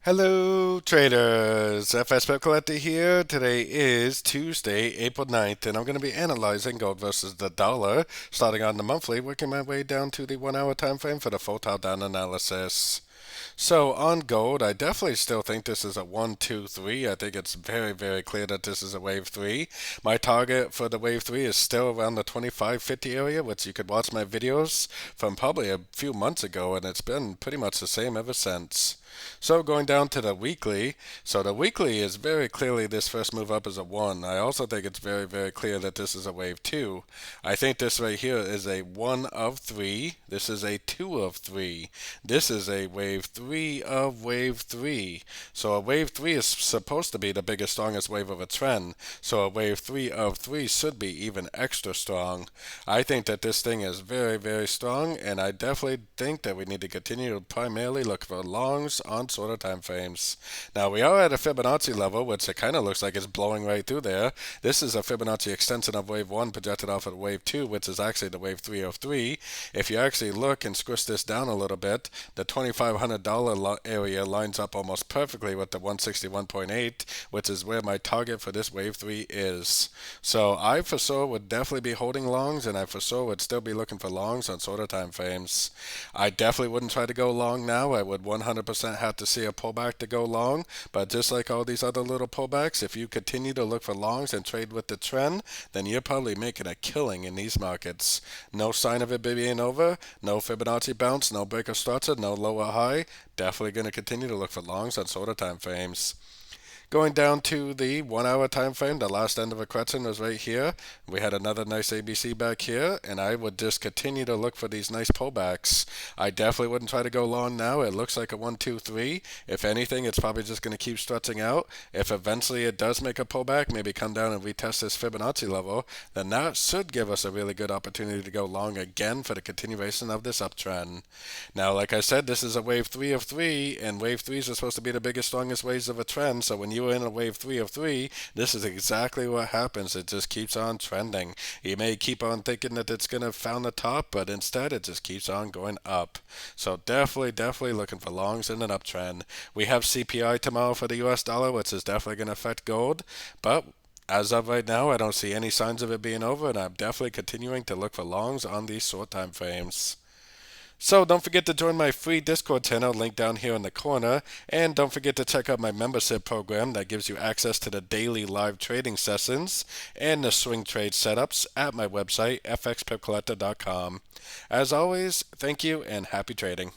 Hello traders, FX Pip Collector here. Today is Tuesday, April 9th, and I'm going to be analyzing gold versus the dollar, starting on the monthly, working my way down to the 1 hour time frame for the full top down analysis. So on gold, I definitely still think this is a 1, 2, 3. I think it's very, very clear that this is a wave 3. My target for the wave 3 is still around the 25.50 area, which you could watch my videos from probably a few months ago, and it's been pretty much the same ever since. So going down to the weekly, so the weekly is very clearly this first move up is a 1. I also think it's very, very clear that this is a wave 2. I think this right here is a 1 of 3. This is a 2 of 3. This is a wave 3 of wave 3. So a wave 3 is supposed to be the biggest, strongest wave of a trend. So a wave 3 of 3 should be even extra strong. I think that this thing is very, very strong, and I definitely think that we need to continue to primarily look for longs on shorter time frames. Now we are at a Fibonacci level, which it kind of looks like it's blowing right through there. This is a Fibonacci extension of wave 1 projected off of wave 2, which is actually the wave 3 of 3. If you actually look and squish this down a little bit, the $2,500 area lines up almost perfectly with the 161.8, which is where my target for this wave 3 is. So I for sure would definitely be holding longs, and I for sure would still be looking for longs on shorter time frames. I definitely wouldn't try to go long now. I would 100% have to see a pullback to go long, but just like all these other little pullbacks, if you continue to look for longs and trade with the trend, then you're probably making a killing in these markets. No sign of it being over, no Fibonacci bounce, no break of structure, no lower high. Definitely going to continue to look for longs on shorter time frames. Going down to the 1 hour time frame, the last end of a correction was right here. We had another nice ABC back here, and I would just continue to look for these nice pullbacks. I definitely wouldn't try to go long now. It looks like a 1, 2, 3. If anything, it's probably just going to keep stretching out. If eventually it does make a pullback, maybe come down and retest this Fibonacci level, then that should give us a really good opportunity to go long again for the continuation of this uptrend. Now, like I said, this is a wave 3 of 3, and wave 3s are supposed to be the biggest, strongest waves of a trend, so when you are in a wave 3 of 3, this is exactly what happens. It just keeps on trending. You may keep on thinking that it's going to found the top, but instead it just keeps on going up. So definitely looking for longs in an uptrend. We have CPI tomorrow for the US dollar, which is definitely going to affect gold, but as of right now, I don't see any signs of it being over, and I'm definitely continuing to look for longs on these short time frames. So don't forget to join my free Discord channel, link down here in the corner, and don't forget to check out my membership program that gives you access to the daily live trading sessions and the swing trade setups at my website, fxpipcollector.com. As always, thank you and happy trading.